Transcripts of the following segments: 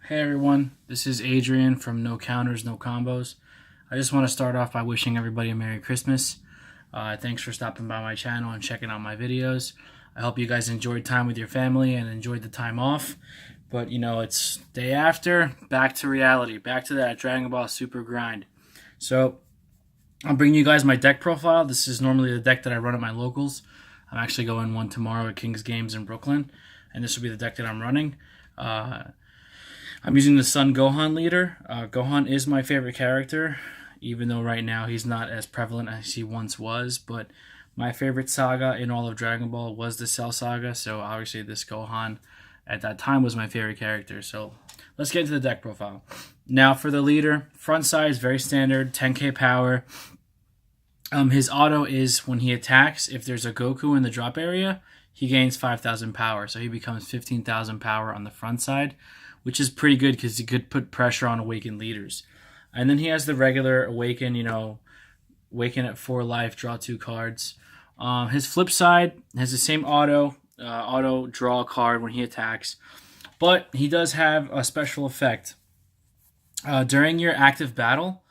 Hey everyone, this is Adrian from No Counters, No Combos. I just want to start off by wishing everybody a Merry Christmas. Thanks for stopping by my channel and checking out my videos. I hope you guys enjoyed time with your family and enjoyed the time off. But it's day after, back to reality, back to that Dragon Ball Super grind. So I'm bringing you guys my deck profile. This is normally the deck that I run at my locals. I'm actually going one tomorrow at King's Games in Brooklyn, and this will be the deck that I'm running. I'm using the Sun Gohan leader. Gohan is my favorite character, even though right now he's not as prevalent as he once was. But my favorite saga in all of Dragon Ball was the Cell Saga, so obviously this Gohan at that time was my favorite character. So let's get into the deck profile. Now for the leader, front side is very standard, 10k power. His auto is when he attacks, if there's a Goku in the drop area, he gains 5,000 power. So he becomes 15,000 power on the front side, which is pretty good because he could put pressure on awakened leaders. And then he has the regular awaken, awaken at 4 life, draw 2 cards. His flip side has the same auto draw a card when he attacks, but he does have a special effect. During your active battle,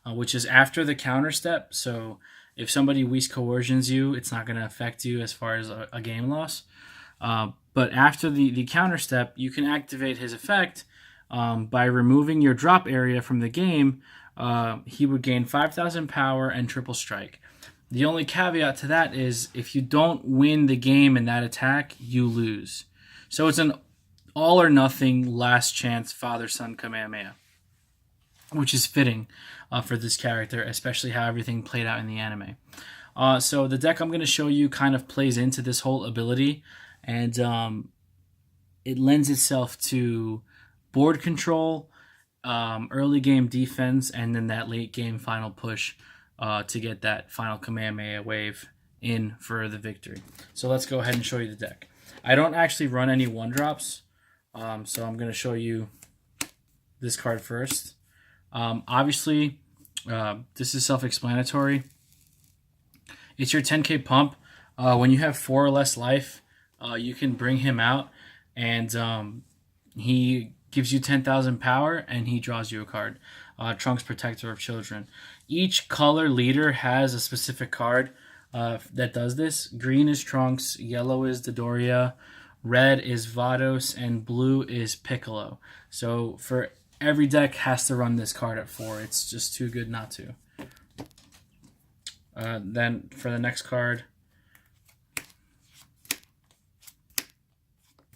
which is after the counter step, so if somebody weak coercions you, it's not going to affect you as far as a game loss. But after the counter step, you can activate his effect by removing your drop area from the game. He would gain 5,000 power and triple strike. The only caveat to that is if you don't win the game in that attack, you lose. So it's an all or nothing last chance father-son Kamehameha, which is fitting for this character, especially how everything played out in the anime. So the deck I'm going to show you kind of plays into this whole ability, and it lends itself to board control, early game defense, and then that late game final push to get that final Kamehameha wave in for the victory. So let's go ahead and show you the deck. I don't actually run any 1-drops, so I'm going to show you this card first. Obviously, this is self-explanatory. It's your 10k pump. When you have 4 or less life, you can bring him out, and he gives you 10,000 power, and he draws you a card. Trunks, Protector of Children. Each color leader has a specific card that does this. Green is Trunks, yellow is Dodoria, red is Vados, and blue is Piccolo. So for every deck has to run this card at 4. It's just too good not to. Then for the next card,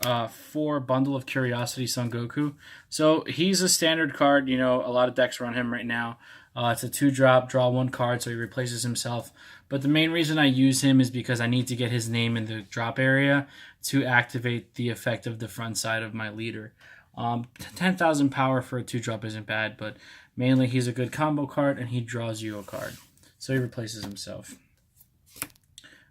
4 Bundle of Curiosity Son Goku. So he's a standard card. A lot of decks run him right now. It's a 2-drop, draw 1 card, so he replaces himself. But the main reason I use him is because I need to get his name in the drop area to activate the effect of the front side of my leader. 10,000 power for a 2-drop isn't bad, but mainly he's a good combo card, and he draws you a card. So he replaces himself.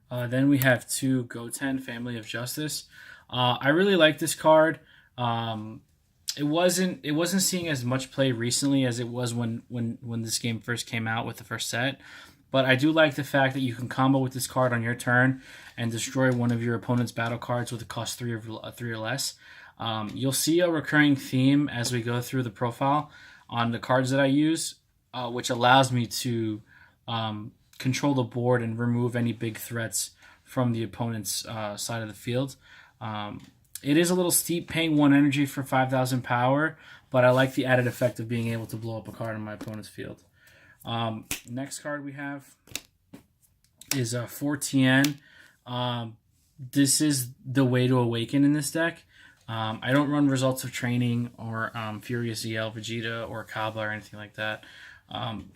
Then we have 2 Goten, Family of Justice. I really like this card. It wasn't seeing as much play recently as it was when this game first came out with the first set. But I do like the fact that you can combo with this card on your turn and destroy one of your opponent's battle cards with a cost 3 or less. You'll see a recurring theme as we go through the profile on the cards that I use, which allows me to control the board and remove any big threats from the opponent's side of the field. It is a little steep paying 1 energy for 5,000 power, but I like the added effect of being able to blow up a card on my opponent's field. Next card we have is 4 Tien. This is the way to awaken in this deck. I don't run Results of Training or Furious EL Vegeta or Kaba or anything like that.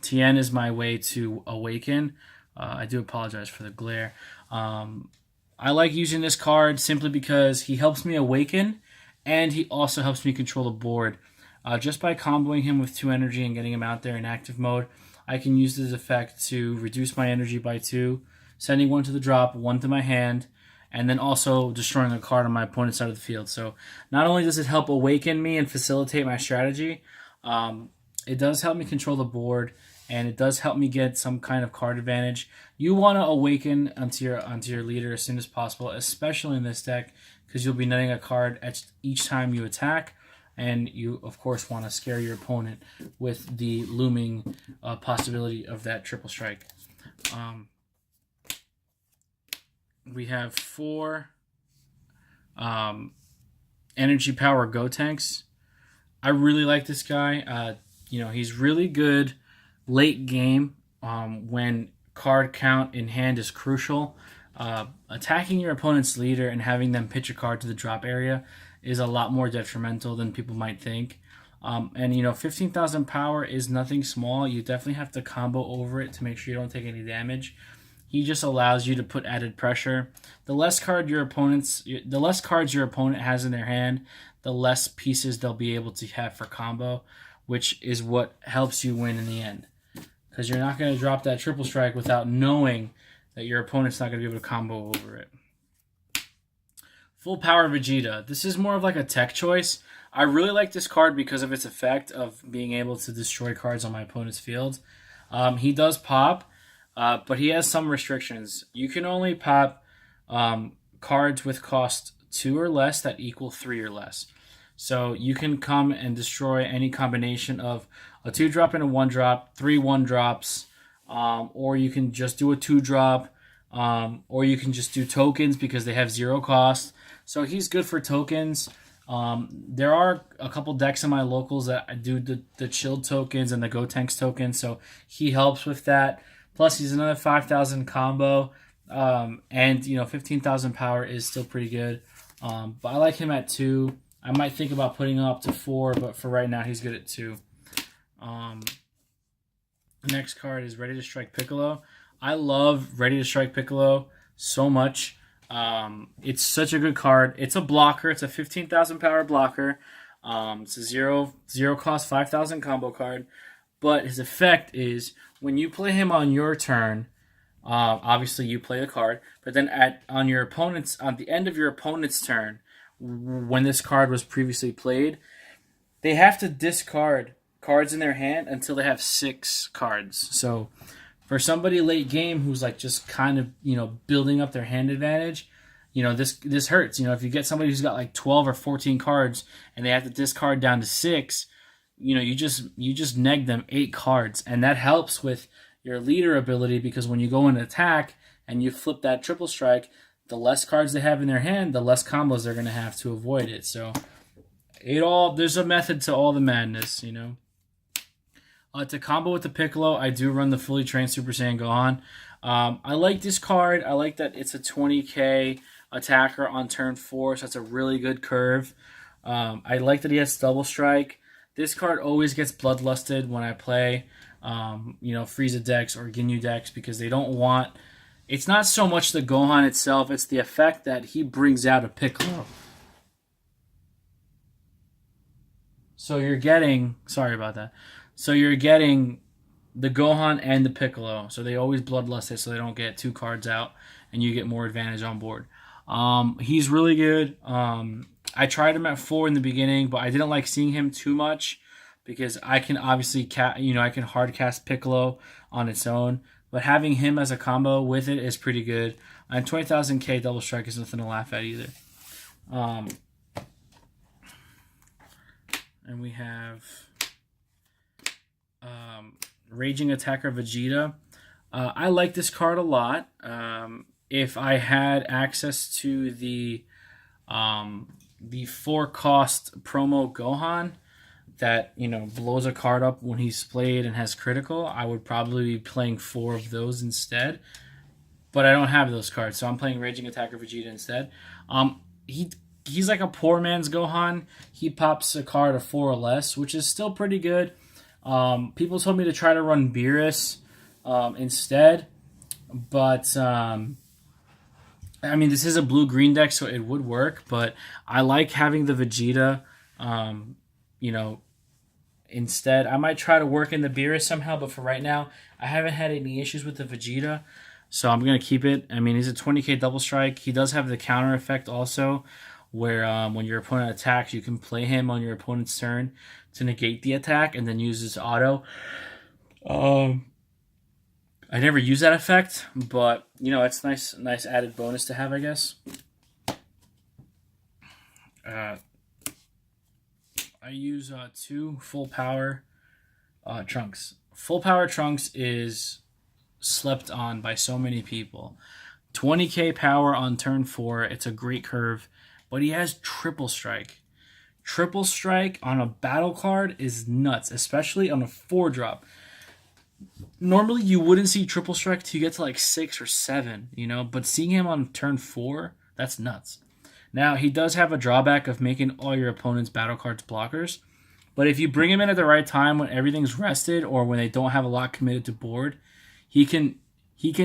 Tien is my way to awaken. I do apologize for the glare. I like using this card simply because he helps me awaken, and he also helps me control the board. Just by comboing him with 2 energy and getting him out there in active mode, I can use this effect to reduce my energy by 2, sending 1 to the drop, 1 to my hand, and then also destroying a card on my opponent's side of the field. So not only does it help awaken me and facilitate my strategy, it does help me control the board, and it does help me get some kind of card advantage. You want to awaken onto your leader as soon as possible, especially in this deck, because you'll be netting a card each time you attack, and you of course want to scare your opponent with the looming possibility of that triple strike. We have 4 energy power Gotenks. I really like this guy. He's really good late game when card count in hand is crucial. Attacking your opponent's leader and having them pitch a card to the drop area is a lot more detrimental than people might think. 15,000 power is nothing small. You definitely have to combo over it to make sure you don't take any damage. He just allows you to put added pressure. The less cards your opponent has in their hand, the less pieces they'll be able to have for combo, which is what helps you win in the end. Because you're not going to drop that triple strike without knowing that your opponent's not going to be able to combo over it. Full power Vegeta. This is more of like a tech choice. I really like this card because of its effect of being able to destroy cards on my opponent's field. He does pop, but he has some restrictions. You can only pop cards with cost 2 or less that equal 3 or less. So you can come and destroy any combination of a 2-drop and a 1-drop, 3 1-drops, or you can just do a 2-drop, or you can just do tokens because they have 0 cost. So he's good for tokens. There are a couple decks in my locals that do the chilled tokens and the Gotenks tokens, so he helps with that. Plus, he's another 5,000 combo, and 15,000 power is still pretty good. But I like him at 2. I might think about putting him up to 4, but for right now, he's good at 2. Next card is Ready to Strike Piccolo. I love Ready to Strike Piccolo so much. It's such a good card. It's a blocker. It's a 15,000 power blocker. It's a zero cost 5,000 combo card. But his effect is when you play him on your turn, obviously you play the card. But then on the end of your opponent's turn, when this card was previously played, they have to discard cards in their hand until they have 6 cards. So for somebody late game who's like just kind of building up their hand advantage, this hurts. If you get somebody who's got like 12 or 14 cards and they have to discard down to 6, you just neg them 8 cards, and that helps with your leader ability because when you go in attack and you flip that triple strike, the less cards they have in their hand, the less combos they're going to have to avoid it. So there's a method to all the madness, To combo with the Piccolo, I do run the fully trained Super Saiyan Gohan. I like this card. I like that it's a 20k attacker on turn 4, so that's a really good curve. I like that he has double strike. This card always gets bloodlusted when I play, Frieza decks or Ginyu decks because they don't want. It's not so much the Gohan itself; it's the effect that he brings out of Piccolo. So you're getting. Sorry about that. So you're getting the Gohan and the Piccolo. So they always bloodlust it so they don't get 2 cards out and you get more advantage on board. He's really good. I tried him at 4 in the beginning, but I didn't like seeing him too much because I can obviously I can hard cast Piccolo on its own, but having him as a combo with it is pretty good. And 20,000k double strike is nothing to laugh at either. And we have Raging Attacker Vegeta. I like this card a lot. If I had access to the 4-cost promo Gohan that blows a card up when he's played and has critical, I would probably be playing 4 of those instead. But I don't have those cards, so I'm playing Raging Attacker Vegeta instead. He's like a poor man's Gohan. He pops a card of 4 or less, which is still pretty good. People told me to try to run Beerus instead, but this is a blue-green deck, so it would work, but I like having the Vegeta, instead. I might try to work in the Beerus somehow, but for right now, I haven't had any issues with the Vegeta, so I'm going to keep it. He's a 20k double strike. He does have the counter effect also, where when your opponent attacks, you can play him on your opponent's turn to negate the attack and then use his auto. I never use that effect, but it's nice added bonus to have, I guess. I I use 2 full power trunks. Full power trunks is slept on by so many people. 20k power on turn 4. It's a great curve, but he has triple strike. Triple strike on a battle card is nuts, especially on a 4-drop. Normally you wouldn't see triple strike till you get to like 6 or 7, but seeing him on turn 4, that's nuts. Now, he does have a drawback of making all your opponent's battle cards blockers, but if you bring him in at the right time when everything's rested or when they don't have a lot committed to board, he can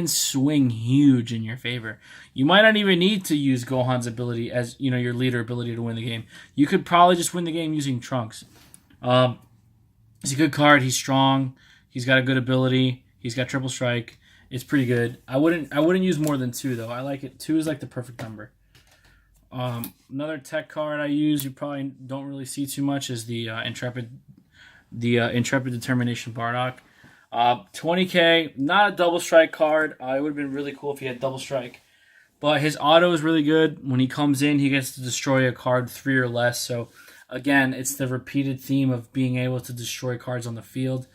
swing huge in your favor. You might not even need to use Gohan's ability as your leader ability to win the game. You could probably just win the game using Trunks. He's a good card. He's strong. He's got a good ability. He's got triple strike. It's pretty good. I wouldn't use more than 2 though. I like it. 2 is like the perfect number. Another tech card I use, you probably don't really see too much, is the Intrepid Determination Bardock. 20k, not a double strike card. It would have been really cool if he had double strike. But his auto is really good. When he comes in, he gets to destroy a card 3 or less. So, again, it's the repeated theme of being able to destroy cards on the field.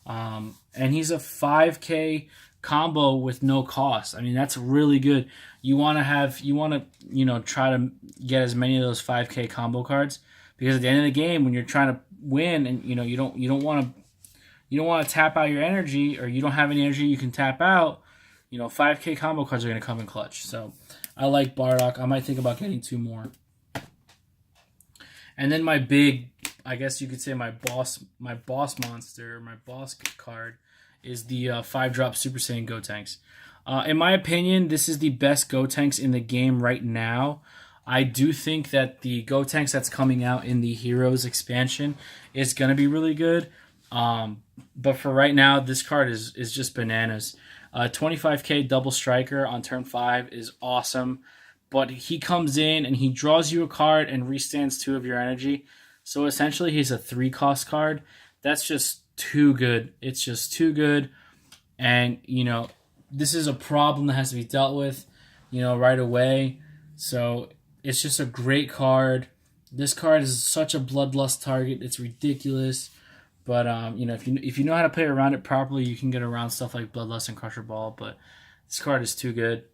And he's a 5k combo with no cost. I mean, that's really good. You want to try to get as many of those 5k combo cards, because at the end of the game, when you're trying to win and you don't want to tap out your energy, or you don't have any energy you can tap out, 5k combo cards are going to come in clutch. So I like Bardock. I might think about getting 2 more. And then my big, I guess you could say my boss monster, my boss card, is the 5-drop Super Saiyan Gotenks. In my opinion, this is the best Gotenks in the game right now. I do think that the Gotenks that's coming out in the Heroes expansion is going to be really good. But for right now, this card is just bananas. 25k double striker on turn 5 is awesome. But he comes in and he draws you a card and restands 2 of your energy. So essentially, he's a 3-cost card. That's just too good. It's just too good. And, this is a problem that has to be dealt with, right away. So it's just a great card. This card is such a bloodlust target. It's ridiculous. But, if you know how to play around it properly, you can get around stuff like Bloodlust and Crusher Ball. But this card is too good.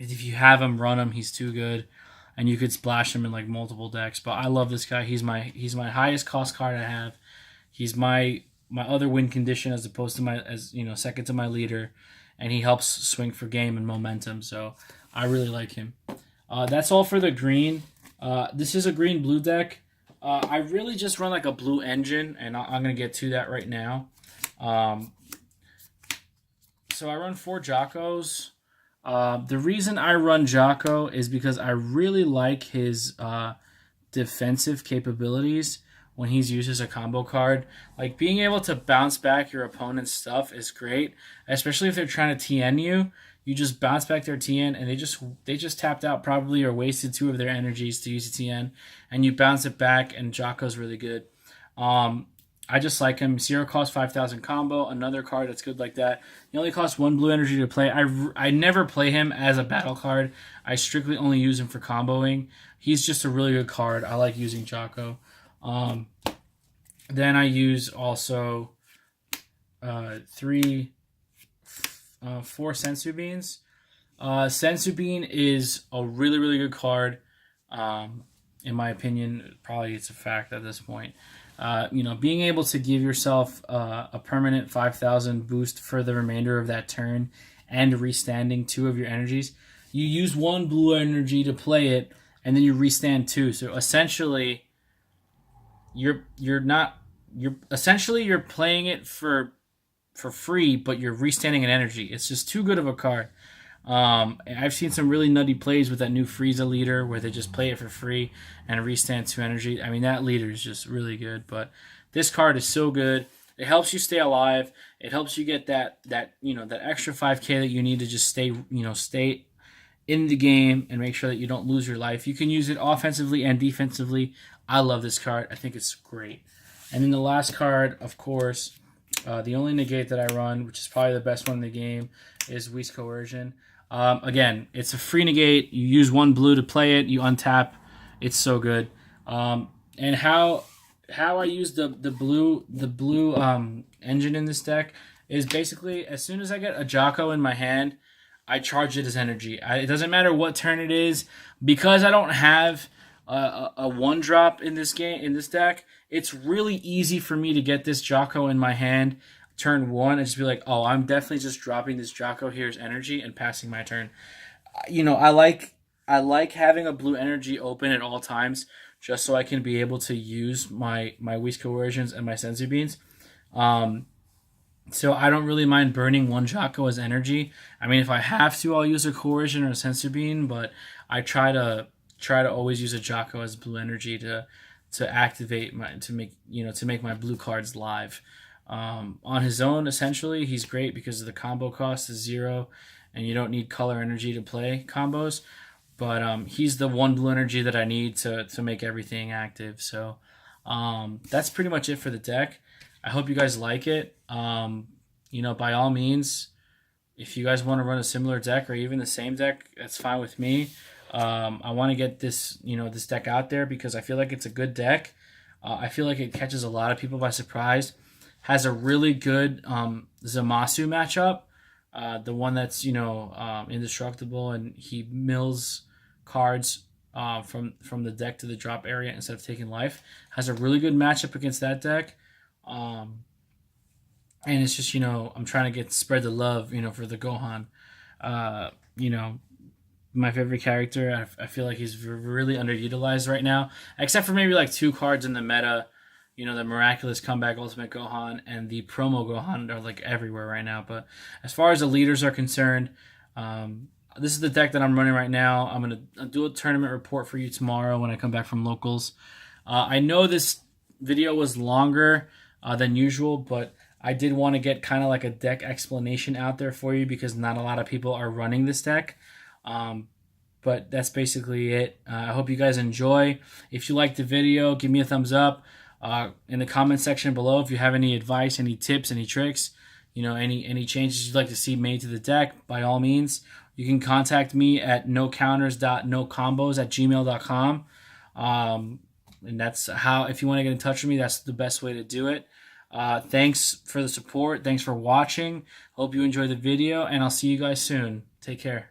If you have him, run him. He's too good. And you could splash him in like multiple decks. But I love this guy. He's my highest cost card I have. He's my other win condition as opposed to second to my leader. And he helps swing for game and momentum. So I really like him. That's all for the green. This is a green-blue deck. I really just run like a blue engine, and I'm going to get to that right now. So I run 4 Jocos. The reason I run Jocko is because I really like his defensive capabilities when he's used as a combo card. Like, being able to bounce back your opponent's stuff is great, especially if they're trying to TN you. You just bounce back their TN, and they just tapped out probably or wasted 2 of their energies to use a TN, and you bounce it back, and Jocko's really good. I just like him. 0 cost 5,000 combo, another card that's good like that. He only costs 1 blue energy to play. I never play him as a battle card. I strictly only use him for comboing. He's just a really good card. I like using Jocko. Then I use also 4 Sensu Beans. Sensu Bean is a really, really good card. In my opinion, probably it's a fact at this point. Being able to give yourself a permanent 5,000 boost for the remainder of that turn and restanding 2 of your energies. You use 1 blue energy to play it, and then you restand 2. So essentially, you're playing it for free, but you're restanding an energy. It's just too good of a card. I've seen some really nutty plays with that new Frieza leader where they just play it for free and restand 2 energy. I mean, that leader is just really good, but this card is so good. It helps you stay alive. It helps you get that extra 5k that you need to just stay in the game and make sure that you don't lose your life. You can use it offensively and defensively. I love this card. I think it's great. And then the last card, of course, the only negate that I run, which is probably the best one in the game, is Whis Coercion. Again, it's a free negate. You use 1 blue to play it. You untap. It's so good. And how I use the blue engine in this deck is basically as soon as I get a Jocko in my hand, I charge it as energy. It doesn't matter what turn it is, because I don't have a one drop in this deck. It's really easy for me to get this Jocko in my hand turn one and just be like, oh, I'm definitely just dropping this Jocko here as energy and passing my turn. I like having a blue energy open at all times, just so I can be able to use my Whis Coercions and my Senzu Beans. So I don't really mind burning one Jocko as energy. I mean, if I have to, I'll use a Coercion or a Senzu Bean, but I try to always use a Jocko as blue energy to activate to make my blue cards live. On his own, essentially, he's great because the combo cost is 0, and you don't need color energy to play combos. But he's the one blue energy that I need to make everything active. So that's pretty much it for the deck. I hope you guys like it. By all means, if you guys want to run a similar deck or even the same deck, that's fine with me. I want to get this deck out there because I feel like it's a good deck. I feel like it catches a lot of people by surprise. Has a really good Zamasu matchup. The one that's indestructible, and he mills cards from the deck to the drop area instead of taking life. Has a really good matchup against that deck. And it's just, I'm trying to spread the love, for the Gohan. My favorite character. I feel like he's really underutilized right now, except for maybe like 2 cards in the meta. The Miraculous Comeback Ultimate Gohan and the Promo Gohan are like everywhere right now. But as far as the leaders are concerned, this is the deck that I'm running right now. I'm going to do a tournament report for you tomorrow when I come back from locals. I know this video was longer than usual, but I did want to get kind of like a deck explanation out there for you because not a lot of people are running this deck. But that's basically it. I hope you guys enjoy. If you liked the video, give me a thumbs up. In the comment section below, if you have any advice, any tips, any tricks, any changes you'd like to see made to the deck, by all means, you can contact me at nocounters.nocombos@gmail.com. And that's how, if you want to get in touch with me, that's the best way to do it. Thanks for the support. Thanks for watching. Hope you enjoyed the video, and I'll see you guys soon. Take care.